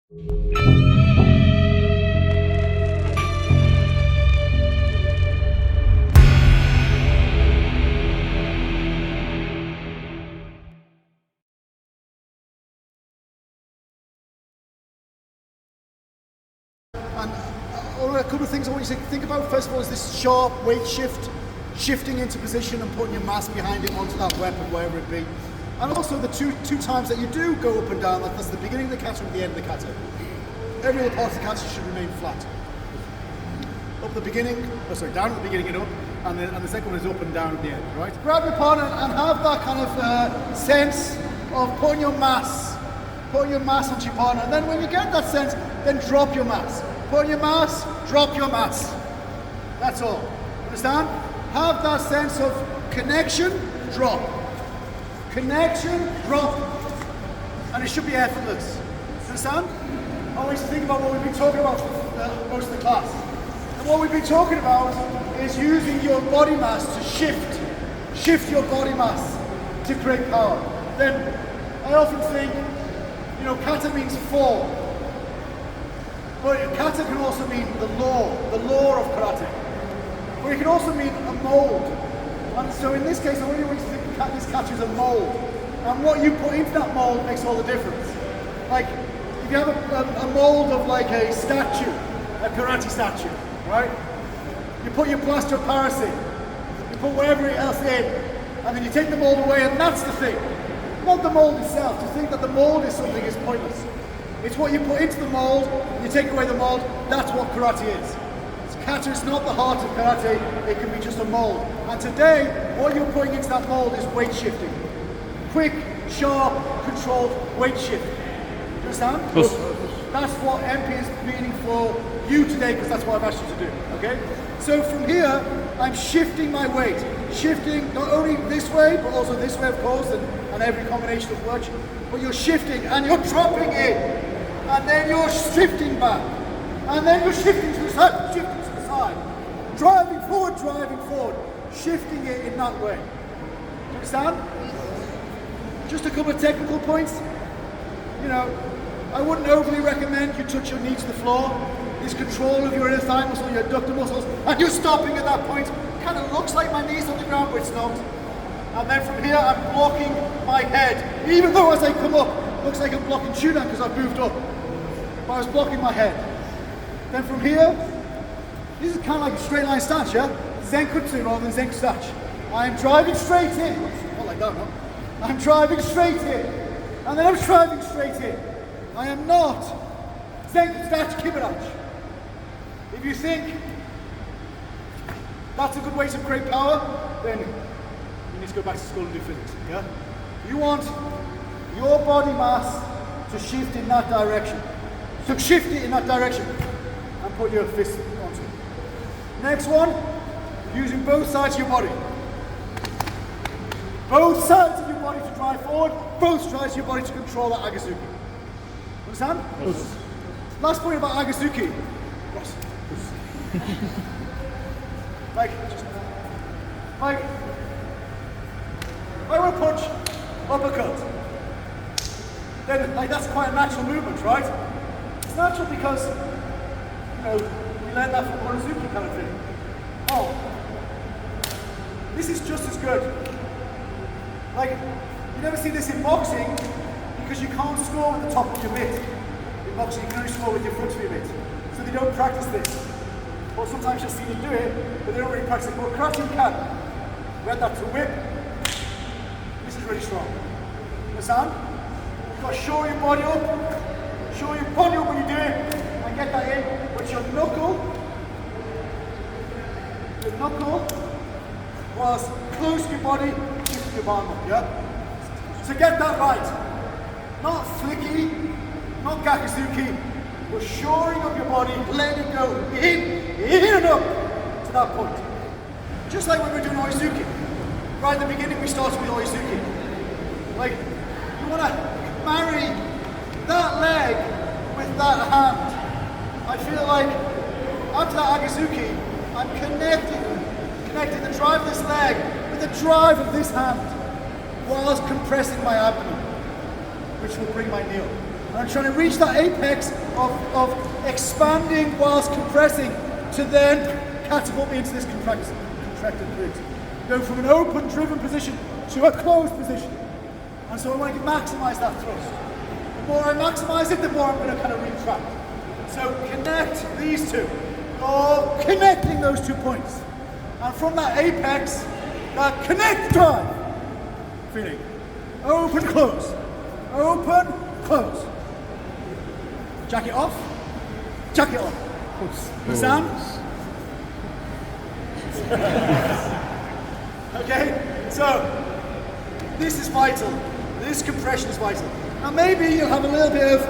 A couple of things I want you to think about. First of all is this sharp weight shift, shifting into position and putting your mass behind it onto that weapon, wherever it be. And also the two times that you do go up and down, that's the beginning of the kata and the end of the kata. Every other part of the kata should remain flat. Up the beginning, down at the beginning and up, and the second one is up and down at the end, right? Grab your partner and have that kind of sense of putting your mass onto your partner. And then when you get that sense, then drop your mass. Put on your mass, drop your mass. That's all. Understand? Have that sense of connection, drop. Connection, drop. And it should be effortless. Understand? I want you to think about what we've been talking about for most of the class. And what we've been talking about is using your body mass to shift your body mass to create power. Then I often think, kata means fall. But kata can also mean the law of karate. But it can also mean a mold. And so in this case, I really want you to think of this kata as a mold. And what you put into that mold makes all the difference. Like, if you have a mold of like a statue, a karate statue, right? You put your plaster of Paris in, you put whatever else in, and then you take the mold away, and that's the thing. Not the mold itself. To think that the mold is something is pointless. It's what you put into the mold, you take away the mold, that's what karate is. Kata is not the heart of karate, it can be just a mold. And today, what you're putting into that mold is weight shifting. Quick, sharp, controlled weight shift. Do you understand? Yes. That's what Enpi is meaning for you today, because that's what I've asked you to do, okay? So from here, I'm shifting my weight. Shifting not only this way, but also this way, of course, and every combination of work. But you're shifting, and you're dropping in. And then you're shifting back. And then you're shifting to the side, driving forward, shifting it in that way. Do you understand? Just a couple of technical points. I wouldn't overly recommend you touch your knee to the floor. There's control of your inner thigh muscle, your adductor muscles, and you're stopping at that point. Kind of looks like my knee's on the ground, but it's not. And then from here, I'm blocking my head. Even though as I come up, looks like I'm blocking Shotokan because I've moved up. But I was blocking my head. Then from here, this is kind of like a straight line stance, yeah? Zenkutsu rather than Zenku. I am driving straight in. Not like that, no. I'm driving straight in. And then I'm driving straight in. I am not Zenku Kibarachi. If you think that's a good way to create power, then you need to go back to school and do physics, yeah? You want your body mass to shift in that direction. So shift it in that direction and put your fist onto it. Next one, using both sides of your body. Both sides of your body to drive forward, both sides of your body to control that Agazuki. Understand? Yes. Last point about Agazuki. Like, if I want to punch, uppercut, then that's quite a natural movement, right? It's natural because, we learned that from Morozuki kind of thing. Oh, this is just as good. Like, you never see this in boxing because you can't score with the top of your mitt. In boxing, you can only score with your front of your mitt. So they don't practice this. Or sometimes you'll see them do it, but they don't really practice it. But karate you can. We had that to whip. This is really strong. Understand? You've got to show your body up. Show your body up when you do it. And get that in. But your knuckle was close to your body, shift your palm up, yeah? So get that right. Not flicky, not gakuzuki, but shoring up your body, let it go in and up to that point. Just like when we're doing Oizuki. Right at the beginning we started with Oizuki. Like, you want to marry that leg with that hand. I feel like after that Agazuki, I'm connecting the drive of this leg with the drive of this hand whilst compressing my abdomen, which will bring my knee up. And I'm trying to reach that apex of expanding whilst compressing to then catapult me into this contracted glute. Go from an open, driven position to a closed position. And so I want to maximise that thrust. The more I maximise it, the more I'm going to kind of retract. So connect these two. Or connecting those 2 points. And from that apex, that connect drive. Feeling. Open, close. Open, close. Jack it off. Jack it off. Understand? Okay, so this is vital. This compression is vital. Now maybe you'll have a little bit of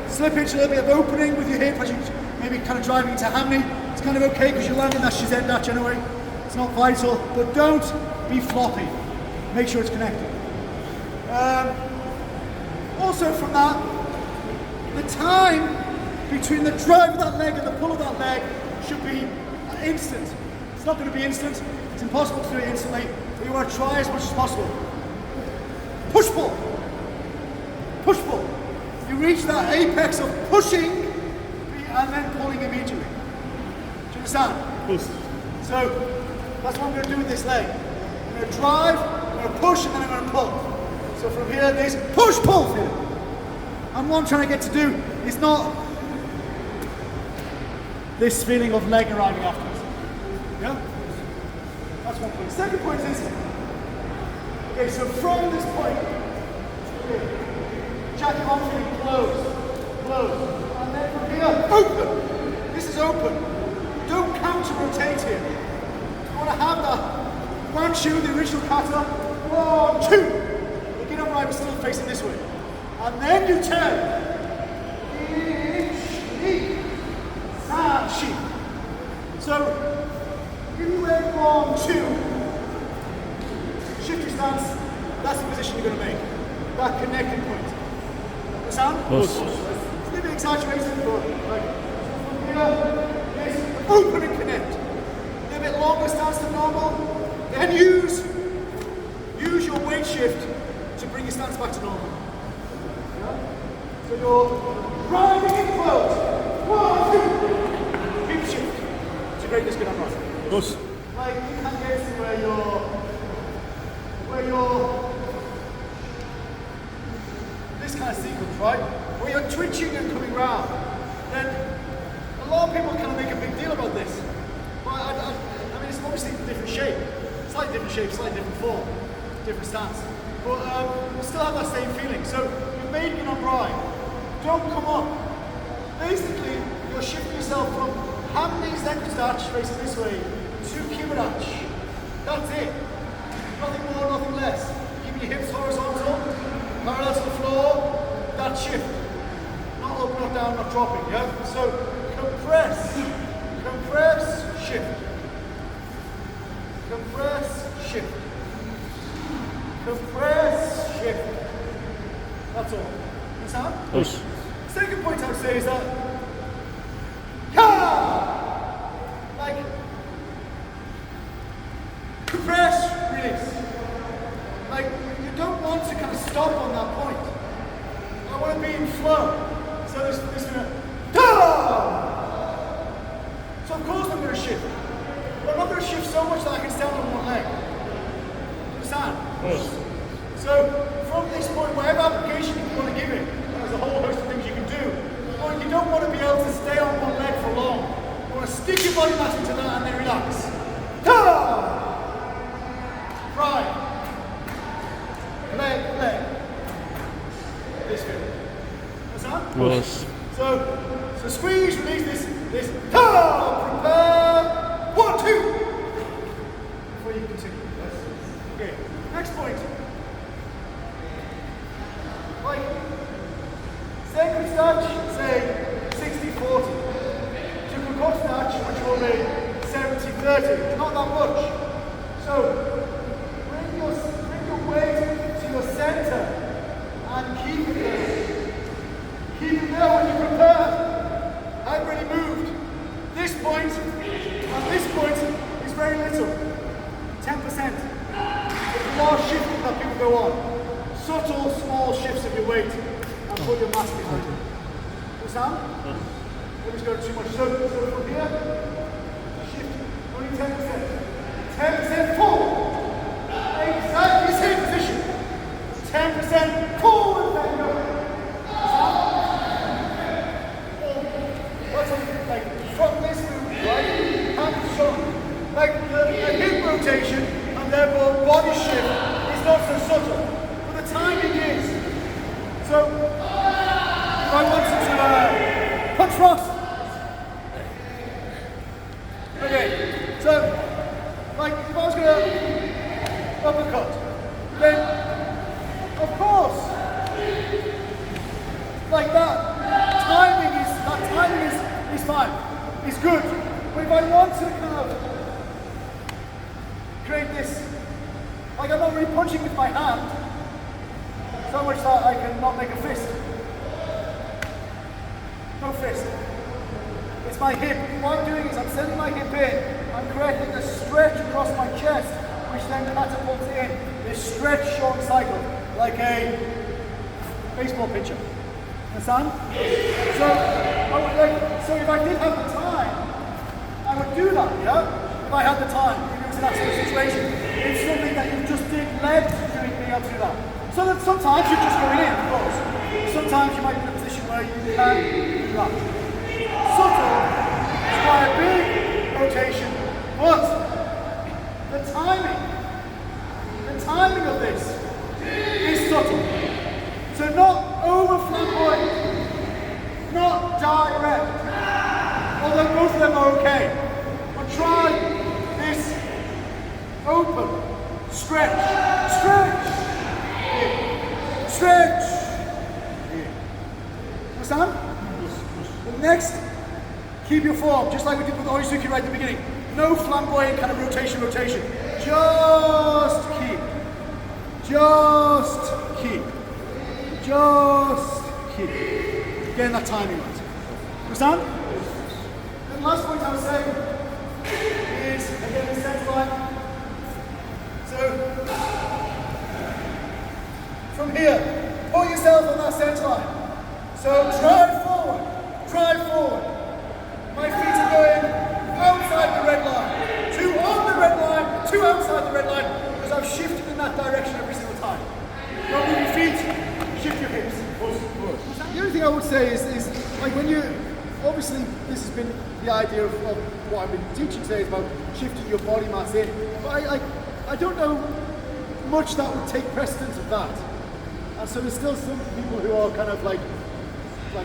slippage, a little bit of opening with your hip as you maybe kind of driving into hammy. It's kind of okay because you're landing that shizen dachi anyway. It's not vital, but don't be floppy. Make sure it's connected. Also from that, the time between the drive of that leg and the pull of that leg should be instant. It's not going to be instant. It's impossible to do it instantly, but you want to try as much as possible. Push pull. Push pull. You reach that apex of pushing and then pulling immediately. Do you understand? Push. So that's what I'm going to do with this leg. I'm going to drive, I'm going to push, and then I'm going to pull. So from here, this push pull feeling. And what I'm trying to get to do is not this feeling of leg arriving afterwards. Yeah? That's one point. Second point is, okay, so from this point, jack it on feeling close, close. And then from here, open. This is open. Don't counter rotate here. You want to have that one shoe, the original kata, 1, 2. You get upright, but still facing this way. And then you turn. So, if you went 1, 2, shift your stance, that's the position you're going to make. That connecting point. Understand? Yes. It's a little bit exaggerated, but like, from here, yes, open and connect. A little bit longer stance than normal. Then use your weight shift to bring your stance back to normal. So you're driving it close. 1, 2. Keep shift to break this good upright. Yes. Like you can get to where you're this kind of sequence, right? Where you're twitching and coming round. Then a lot of people kind of make a big deal about this. But I mean, it's obviously a different shape, slightly different shape, slightly different form, different stance. But we'll still have that same feeling. So you're making it upright. Don't come up. Basically, you're shifting yourself from hammy zenku dachi facing this way to kimudachi. That's it. Nothing more, nothing less. Keep your hips horizontal, parallel to the floor. That shift. Not up, not down, not dropping. Yeah. So compress, compress, shift. Compress, shift. Compress, shift. That's all. Understand? Yes. Second point I would say is that like compress, release. Like you don't want to kind of stop on that point. I want to be in flow. So this so of course I'm going to shift. But I'm not going to shift so much that I can stand on one leg. Understand? Yes. So from this point, whatever application you want to give it, there's a whole host of things you can do. But you don't want to be able to stay on one leg for long. You want to stick your body mass into that and then relax. Right. Leg, leg. This feeling. Understand? Yes. So squeeze, release this. Prepare. 1, 2. Before you continue. Yes. Okay. Next point. Like, sacred dachi, say 60-40. Shotokan Karate, which will be 70-30. Not that much. So, bring your weight to your center and keep it there. Keep it there when you prepare. I've already moved. This point and this point is very little. 10%. There's a lot of shifting that people go on. Subtle, small shifts of your weight and put your mass behind it. Understand? Let me just go too much. So from here, shift, only 10%. 10% forward. Exactly same position. 10% forward, then go. That's like from this move, right? Hands shot. Like a hip rotation and therefore body shift is not so subtle. But the timing is. So if I wanted to punch cross. Okay, so like if I was gonna uppercut, then of course, like that timing is fine, it's good. But if I want to kind of create this, like I'm not really punching with my hand, so much that I can not make a fist. No fist. It's my hip. What I'm doing is I'm sending my hip in, I'm creating a stretch across my chest, which then catapults in this stretch short cycle, like a baseball pitcher. Understand? So if I did have the time, I would do that, yeah? If I had the time, if it was in that sort of situation. It's something that you just did led to being able to do that. So that sometimes you're just going in, of course. Sometimes you might be in a position where you can do that. Subtle, it's quite a big rotation, but the timing of this is subtle. So not over flamboyant, not direct, although both of them are okay. But try this open, stretch, understand? The next, keep your form, just like we did with Oizuki right at the beginning. No flamboyant kind of rotation. Just keep. Getting that timing right. Understand? And the last point I was saying is, again, the center line. So, from here, pull yourself on that center line. So, drive forward. My feet are going outside the red line, two on the red line, two outside the red line, because I've shifted in that direction every single time. Don't move your feet, shift your hips. The only thing I would say is like when you, obviously this has been the idea of what I've been teaching today is about shifting your body mass in, but I don't know much that would take precedence of that. And so there's still some people who are kind of like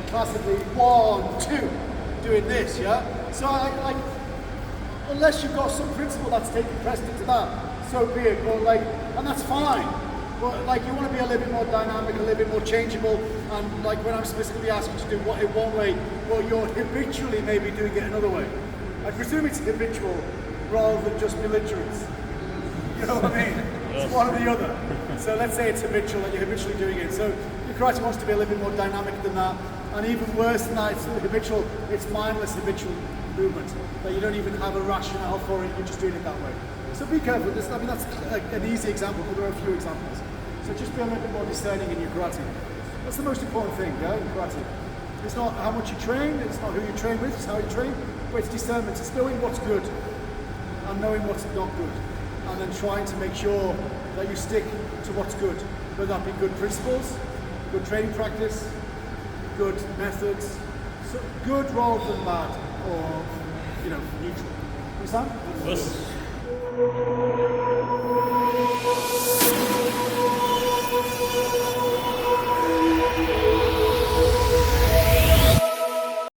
classically 1, 2 doing this, yeah? So unless you've got some principle that's taking precedence of that, so be it, but and that's fine. But you want to be a little bit more dynamic, a little bit more changeable, and when I'm specifically asking you to do what in one way, well, you're habitually maybe doing it another way. I presume it's habitual rather than just belligerence. You know what I mean? It's one or the other. So let's say it's habitual, that you're habitually doing it. So your karate wants to be a little bit more dynamic than that, and even worse than that, it's habitual, it's mindless habitual movement, that you don't even have a rationale for it, you're just doing it that way. So be careful. That's an easy example, but there are a few examples. So just be a little bit more discerning in your karate. That's the most important thing, yeah, in karate. It's not how much you train, it's not who you train with, it's how you train, but it's discernment. It's knowing what's good and knowing what's not good, and then trying to make sure that you stick to what's good, whether that be good principles, good training practice, good methods, so good rather than bad, or neutral. Understand? Yes.